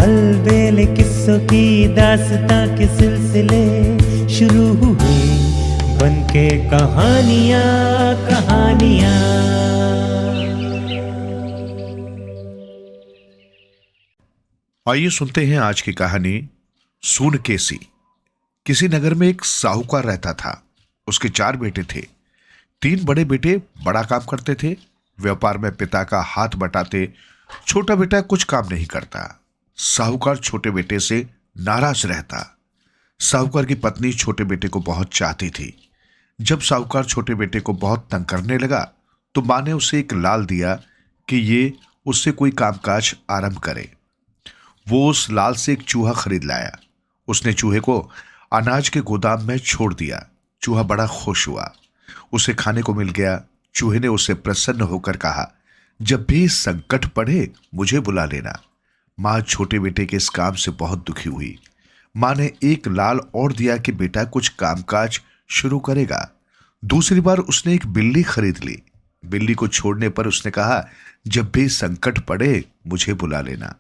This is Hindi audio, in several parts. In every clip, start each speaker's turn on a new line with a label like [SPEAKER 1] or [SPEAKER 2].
[SPEAKER 1] अलबेले किस्सों की दास्तां के सिलसिले शुरू हुए बनके कहानियां कहानियां।
[SPEAKER 2] आइए सुनते हैं आज की कहानी सूनकेसी। किसी नगर में एक साहूकार रहता था। उसके 4 बेटे थे। 3 बड़े बेटे बड़ा काम करते थे, व्यापार में पिता का हाथ बटाते। छोटा बेटा कुछ काम नहीं करता। साहूकार छोटे बेटे से नाराज रहता। साहूकार की पत्नी छोटे बेटे को बहुत चाहती थी। जब साहूकार छोटे बेटे को बहुत तंग करने लगा तो मां ने उसे एक लाल दिया कि ये उससे कोई कामकाज आरंभ करे। वो उस लाल से एक चूहा खरीद लाया। उसने चूहे को अनाज के गोदाम में छोड़ दिया। चूहा बड़ा खुश हुआ, उसे खाने को मिल गया। चूहे ने उसे प्रसन्न होकर कहा, जब भी संकट पड़े मुझे बुला लेना। मां छोटे बेटे के इस काम से बहुत दुखी हुई। मां ने एक लाल और दिया कि बेटा कुछ कामकाज शुरू करेगा। दूसरी बार उसने एक बिल्ली खरीद ली। बिल्ली को छोड़ने पर उसने कहा, जब भी संकट पड़े मुझे बुला लेना।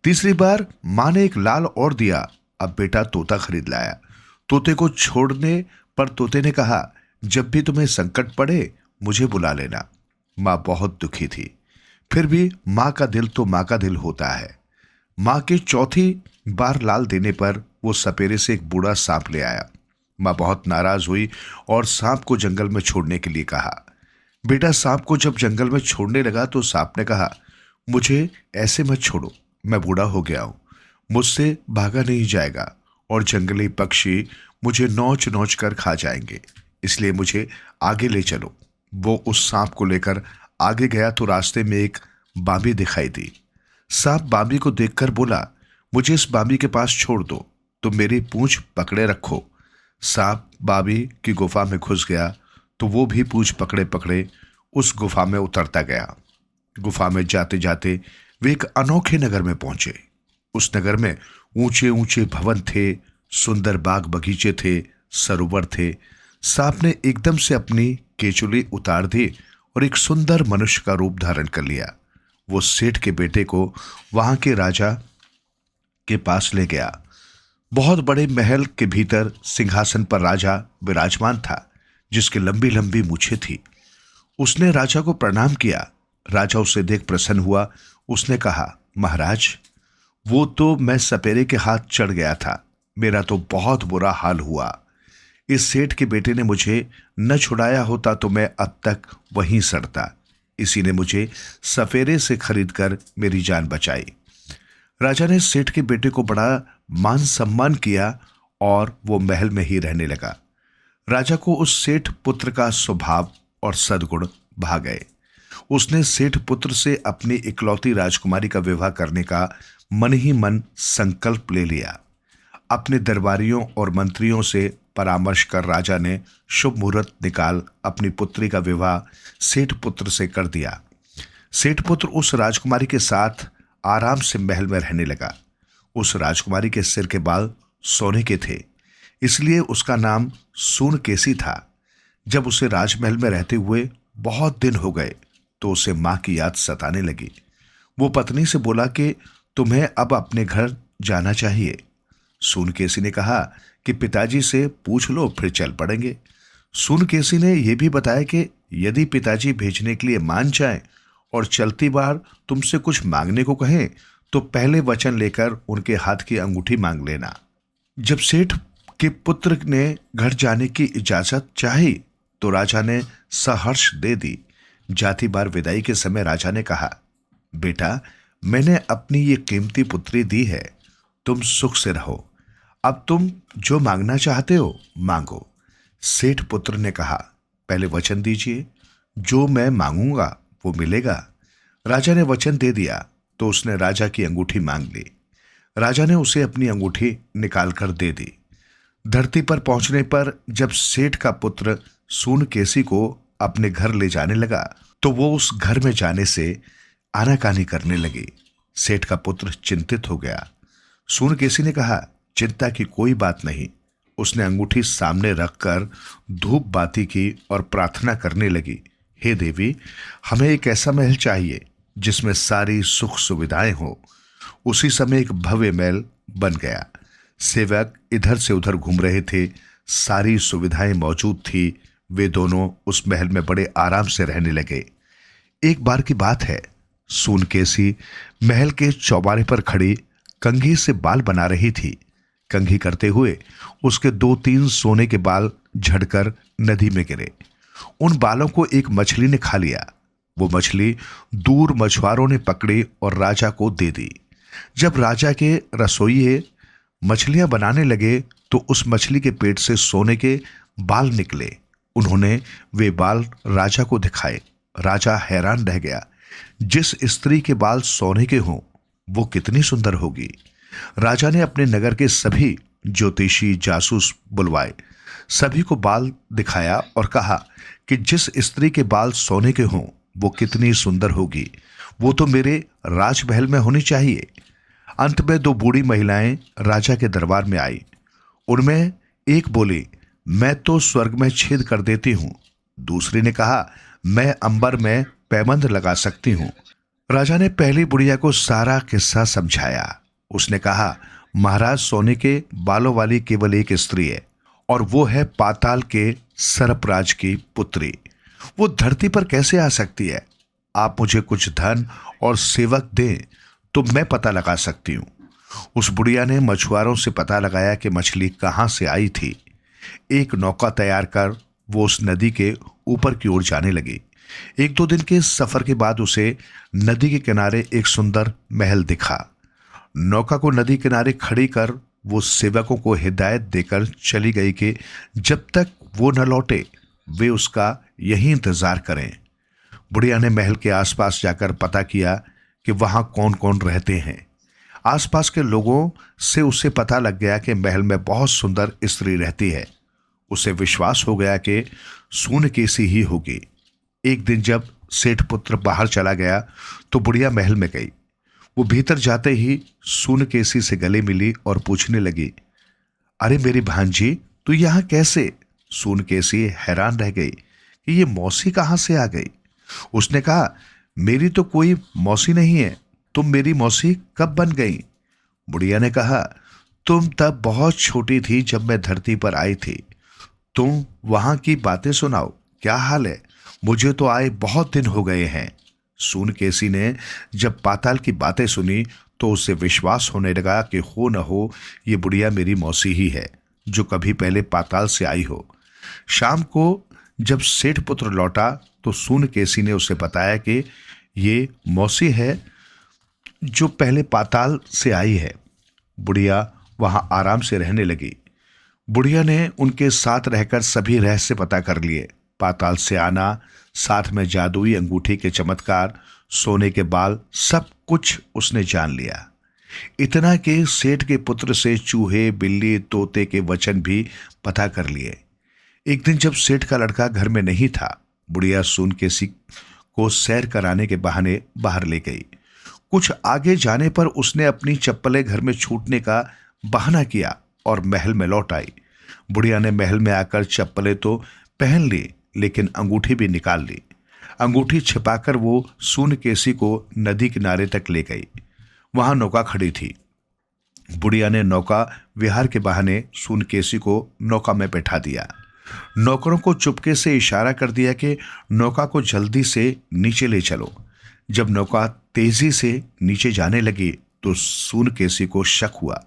[SPEAKER 2] तीसरी बार मां ने एक लाल और दिया। अब बेटा तोता खरीद लाया। तोते को छोड़ने पर तोते ने कहा, जब भी तुम्हें संकट पड़े मुझे बुला लेना। मां बहुत दुखी थी, फिर भी मां का दिल तो मां का दिल होता है। मां के चौथी बार लाल देने पर वो सपेरे से एक बूढ़ा सांप ले आया। मां बहुत नाराज हुई और सांप को जंगल में छोड़ने के लिए कहा। बेटा सांप को जब जंगल में छोड़ने लगा तो सांप ने कहा, मुझे ऐसे मत छोड़ो, मैं बूढ़ा हो गया हूं, मुझसे भागा नहीं जाएगा और जंगली पक्षी मुझे नोच नोच कर खा जाएंगे, इसलिए मुझे आगे ले चलो। वो उस सांप को लेकर आगे गया तो रास्ते में एक बांबी दिखाई दी। सांप बांबी को देखकर बोला, मुझे इस बांबी के पास छोड़ दो, तुम मेरी पूंछ पकड़े रखो। सांप बांबी की गुफा में घुस गया तो वो भी पूंछ पकड़े पकड़े उस गुफा में उतरता गया। गुफा में जाते जाते वे एक अनोखे नगर में पहुंचे। उस नगर में ऊंचे ऊंचे भवन थे, सुंदर बाग बगीचे थे, सरोवर थे। सांप ने एकदम से अपनी केचुली उतार दी और एक सुंदर मनुष्य का रूप धारण कर लिया। वो सेठ के बेटे को वहां के राजा के पास ले गया। बहुत बड़े महल के भीतर सिंहासन पर राजा विराजमान था, जिसकी लंबी लंबी मूछें थी। उसने राजा को प्रणाम किया। राजा उसे देख प्रसन्न हुआ। उसने कहा, महाराज, वो तो मैं सपेरे के हाथ चढ़ गया था, मेरा तो बहुत बुरा हाल हुआ। इस सेठ के बेटे ने मुझे न छुड़ाया होता तो मैं अब तक वहीं सड़ता। इसी ने मुझे सपेरे से खरीदकर मेरी जान बचाई। राजा ने सेठ के बेटे को बड़ा मान सम्मान किया और वो महल में ही रहने लगा। राजा को उस सेठ पुत्र का स्वभाव और सद्गुण भा गए। उसने सेठ पुत्र से अपनी इकलौती राजकुमारी का विवाह करने का मन ही मन संकल्प ले लिया। अपने दरबारियों और मंत्रियों से परामर्श कर राजा ने शुभ मुहूर्त निकाल अपनी पुत्री का विवाह सेठ पुत्र से कर दिया। सेठ पुत्र उस राजकुमारी के साथ आराम से महल में रहने लगा। उस राजकुमारी के सिर के बाल सोने के थे, इसलिए उसका नाम सूनकेसी था। जब उसे राजमहल में रहते हुए बहुत दिन हो गए तो उसे मां की याद सताने लगी। वो पत्नी से बोला कि तुम्हें अब अपने घर जाना चाहिए। सूनकेसी ने कहा कि पिताजी से पूछ लो, फिर चल पड़ेंगे। सूनकेसी ने यह भी बताया कि यदि पिताजी भेजने के लिए मान जाएं और चलती बार तुमसे कुछ मांगने को कहें तो पहले वचन लेकर उनके हाथ की अंगूठी मांग लेना। जब सेठ के पुत्र ने घर जाने की इजाजत चाही तो राजा ने सहर्ष दे दी। जाती बार विदाई के समय राजा ने कहा, बेटा, मैंने अपनी ये कीमती पुत्री दी है, तुम सुख से रहो। अब तुम जो मांगना चाहते हो मांगो। सेठ पुत्र ने कहा, पहले वचन दीजिए, जो मैं मांगूंगा वो मिलेगा। राजा ने वचन दे दिया तो उसने राजा की अंगूठी मांग ली। राजा ने उसे अपनी अंगूठी निकालकर दे दी। धरती पर पहुंचने पर जब सेठ का पुत्र सूनकेसी को अपने घर ले जाने लगा तो वो उस घर में जाने से आनाकानी करने लगी। सेठ का पुत्र चिंतित हो गया। सूनकेसी ने कहा, चिंता की कोई बात नहीं। उसने अंगूठी सामने रखकर धूप बाती की और प्रार्थना करने लगी, हे देवी, हमें एक ऐसा महल चाहिए जिसमें सारी सुख सुविधाएं हो। उसी समय एक भव्य महल बन गया। सेवक इधर से उधर घूम रहे थे, सारी सुविधाएं मौजूद थी। वे दोनों उस महल में बड़े आराम से रहने लगे। एक बार की बात है, सूनकेसी महल के चौबारे पर खड़ी कंघी से बाल बना रही थी। कंघी करते हुए उसके 2-3 सोने के बाल झड़कर नदी में गिरे। उन बालों को एक मछली ने खा लिया। वो मछली दूर मछुआरों ने पकड़ी और राजा को दे दी। जब राजा के रसोइये मछलियां बनाने लगे तो उस मछली के पेट से सोने के बाल निकले। उन्होंने वे बाल राजा को दिखाए। राजा हैरान रह गया। जिस स्त्री के बाल सोने के हों वो कितनी सुंदर होगी। राजा ने अपने नगर के सभी ज्योतिषी जासूस बुलवाए, सभी को बाल दिखाया और कहा कि जिस स्त्री के बाल सोने के हों वो कितनी सुंदर होगी, वो तो मेरे राजमहल में होनी चाहिए। अंत में 2 बूढ़ी महिलाएं राजा के दरबार में आई। उनमें एक बोली, मैं तो स्वर्ग में छेद कर देती हूं। दूसरी ने कहा, मैं अंबर में पैबंद लगा सकती हूं। राजा ने पहली बुढ़िया को सारा किस्सा समझाया। उसने कहा, महाराज, सोने के बालों वाली केवल एक स्त्री है और वो है पाताल के सर्पराज की पुत्री। वो धरती पर कैसे आ सकती है? आप मुझे कुछ धन और सेवक दें तो मैं पता लगा सकती हूं। उस बुढ़िया ने मछुआरों से पता लगाया कि मछली कहां से आई थी। एक नौका तैयार कर वो उस नदी के ऊपर की ओर जाने लगी। 1-2 दिन के सफर के बाद उसे नदी के किनारे एक सुंदर महल दिखा। नौका को नदी किनारे खड़ी कर वो सेवकों को हिदायत देकर चली गई कि जब तक वो न लौटे वे उसका यही इंतजार करें। बुढ़िया ने महल के आसपास जाकर पता किया कि वहां कौन कौन रहते हैं। आसपास के लोगों से उसे पता लग गया कि महल में बहुत सुंदर स्त्री रहती है। उसे विश्वास हो गया कि सूनकेसी ही होगी। एक दिन जब सेठ पुत्र बाहर चला गया तो बुढ़िया महल में गई। वो भीतर जाते ही सूनकेसी से गले मिली और पूछने लगी, अरे मेरी भांजी, तू यहां कैसे? सूनकेसी हैरान रह गई कि ये मौसी कहां से आ गई। उसने कहा, मेरी तो कोई मौसी नहीं है, तुम मेरी मौसी कब बन गई? बुढ़िया ने कहा, तुम तब बहुत छोटी थी जब मैं धरती पर आई थी। तुम वहां की बातें सुनाओ, क्या हाल है? मुझे तो आए बहुत दिन हो गए हैं। सूनकेसी ने जब पाताल की बातें सुनी तो उसे विश्वास होने लगा कि हो न हो ये बुढ़िया मेरी मौसी ही है जो कभी पहले पाताल से आई हो। शाम को जब सेठ पुत्र लौटा तो सूनकेसी ने उसे बताया कि ये मौसी है जो पहले पाताल से आई है। बुढ़िया वहां आराम से रहने लगी। बुढ़िया ने उनके साथ रहकर सभी रहस्य पता कर लिए। पाताल से आना, साथ में जादुई अंगूठी के चमत्कार, सोने के बाल, सब कुछ उसने जान लिया। इतना कि सेठ के पुत्र से चूहे, बिल्ली, तोते के वचन भी पता कर लिए। एक दिन जब सेठ का लड़का घर में नहीं था, बुढ़िया सूनकेसी को सैर कराने के बहाने बाहर ले गई। कुछ आगे जाने पर उसने अपनी चप्पलें घर में छूटने का बहाना किया और महल में लौट आई। बुढ़िया ने महल में आकर चप्पलें तो पहन ली लेकिन अंगूठी भी निकाल ली। अंगूठी छिपाकर वो सूनकेसी को नदी किनारे तक ले गई। वहां नौका खड़ी थी। बुढ़िया ने नौका विहार के बहाने सूनकेसी को नौका में बैठा दिया। नौकरों को चुपके से इशारा कर दिया कि नौका को जल्दी से नीचे ले चलो। जब नौका तेजी से नीचे जाने लगी तो सूनकेसी को शक हुआ।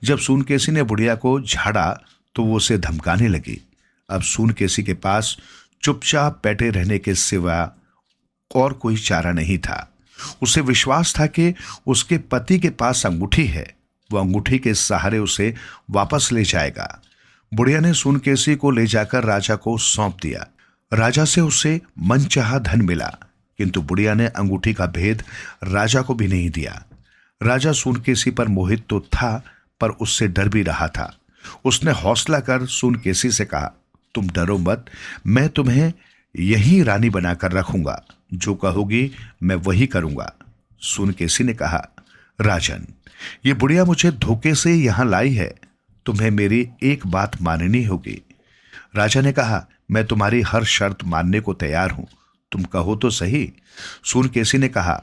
[SPEAKER 2] जब सूनकेसी ने बुढ़िया को झाड़ा तो वो उसे धमकाने लगी। अब सूनकेसी के पास चुपचाप बैठे रहने के सिवा और कोई चारा नहीं था। उसे विश्वास था कि उसके पति के पास अंगूठी है, वो अंगूठी के सहारे उसे वापस ले जाएगा। बुढ़िया ने सूनकेसी को ले जाकर राजा को सौंप दिया। राजा से उसे मनचाहा धन मिला, किंतु बुढ़िया ने अंगूठी का भेद राजा को भी नहीं दिया। राजा सूनकेसी पर मोहित तो था पर उससे डर भी रहा था। उसने हौसला कर सूनकेसी से कहा, तुम डरो मत, मैं तुम्हें यही रानी बनाकर रखूंगा, जो कहोगी मैं वही करूंगा। सूनकेसी ने कहा, राजन, ये बुढ़िया मुझे धोखे से यहां लाई है, तुम्हें मेरी एक बात माननी होगी। राजा ने कहा, मैं तुम्हारी हर शर्त मानने को तैयार हूं, तुम कहो तो सही। सूनकेसी ने कहा,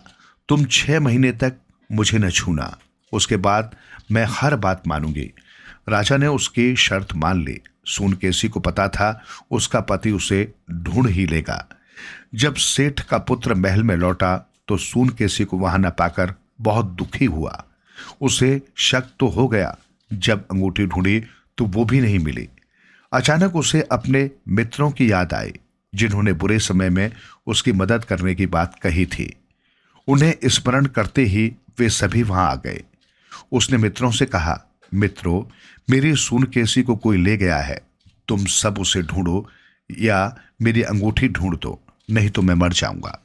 [SPEAKER 2] तुम 6 महीने तक मुझे न छूना, उसके बाद मैं हर बात मानूंगी। राजा ने उसकी शर्त मान ली। सूनकेसी को पता था उसका पति उसे ढूंढ ही लेगा। जब सेठ का पुत्र महल में लौटा तो सूनकेसी को वहां न पाकर बहुत दुखी हुआ। उसे शक तो हो गया, जब अंगूठी ढूंढी तो वो भी नहीं मिली। अचानक उसे अपने मित्रों की याद आई जिन्होंने बुरे समय में उसकी मदद करने की बात कही थी। उन्हें स्मरण करते ही वे सभी वहां आ गए। उसने मित्रों से कहा, मित्रों, मेरी सूनकेसी को कोई ले गया है। तुम सब उसे ढूंढो या मेरी अंगूठी ढूंढ दो, नहीं तो मैं मर जाऊंगा।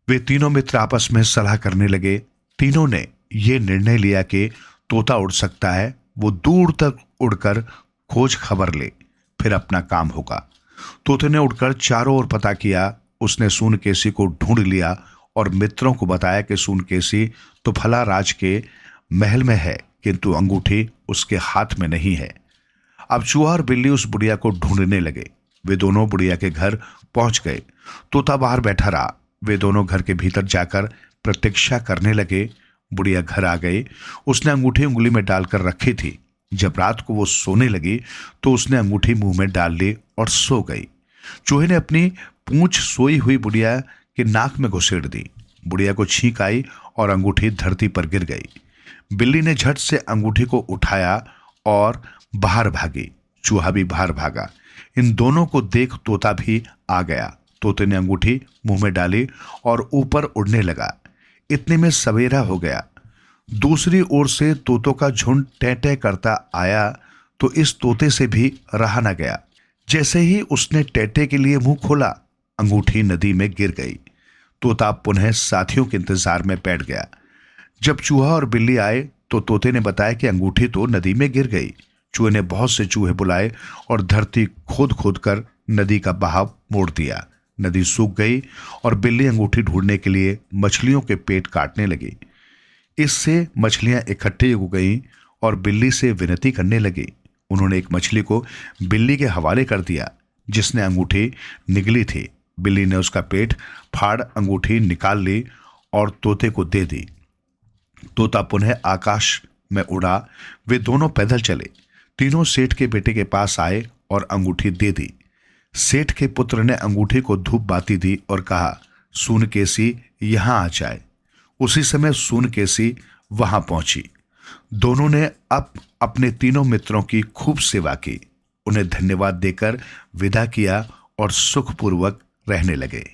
[SPEAKER 2] वे तीनों मित्र आपस में सलाह करने लगे। तीनों ने यह निर्णय लिया कि तोता उड़ सकता है, वो दूर तक उड़कर खोज खबर ले, फिर अपना काम होगा। तोते ने उड़कर चारों ओर पता किया। उसने सूनकेसी को ढूंढ लिया और मित्रों को बताया कि सूनकेसी तो भला राज के महल में है, किंतु अंगूठी उसके हाथ में नहीं है। अब चूहा और बिल्ली उस बुढ़िया को ढूंढने लगे। वे दोनों बुढ़िया के घर पहुंच गए। तोता बाहर बैठा रहा। वे दोनों घर के भीतर जाकर प्रतीक्षा करने लगे। बुढ़िया घर आ गई। उसने अंगूठी उंगली में डालकर रखी थी। जब रात को वो सोने लगी तो उसने अंगूठी मुंह में डाल ली और सो गई। चूहे ने अपनी पूंछ सोई हुई बुढ़िया के नाक में घुसेड़ दी। बुढ़िया को छींक आई और अंगूठी धरती पर गिर गई। बिल्ली ने झट से अंगूठी को उठाया और बाहर भागी। चूहा भी बाहर भागा। इन दोनों को देख तोता भी आ गया। तोते ने अंगूठी मुंह में डाली और ऊपर उड़ने लगा। इतने में सवेरा हो गया। दूसरी ओर से तोतों का झुंड टें टें करता आया तो इस तोते से भी रहा न गया। जैसे ही उसने टेटे के लिए मुंह खोला, अंगूठी नदी में गिर गई। तोता पुनः साथियों के इंतजार में बैठ गया। जब चूहा और बिल्ली आए तो तोते ने बताया कि अंगूठी तो नदी में गिर गई। चूहे ने बहुत से चूहे बुलाए और धरती खोद खोद कर नदी का बहाव मोड़ दिया। नदी सूख गई और बिल्ली अंगूठी ढूंढने के लिए मछलियों के पेट काटने लगी। इससे मछलियां इकट्ठी हो गईं और बिल्ली से विनती करने लगी। उन्होंने एक मछली को बिल्ली के हवाले कर दिया जिसने अंगूठी निगली थी। बिल्ली ने उसका पेट फाड़ अंगूठी निकाल ली और तोते को दे दी। तोता पुनः आकाश में उड़ा। वे दोनों पैदल चले। तीनों सेठ के बेटे के पास आए और अंगूठी दे दी। सेठ के पुत्र ने अंगूठी को धूप बाती दी और कहा, सूनकेसी यहां आ जाए। उसी समय सूनकेसी वहां पहुंची। दोनों ने अब अपने तीनों मित्रों की खूब सेवा की। उन्हें धन्यवाद देकर विदा किया और सुखपूर्वक रहने लगे।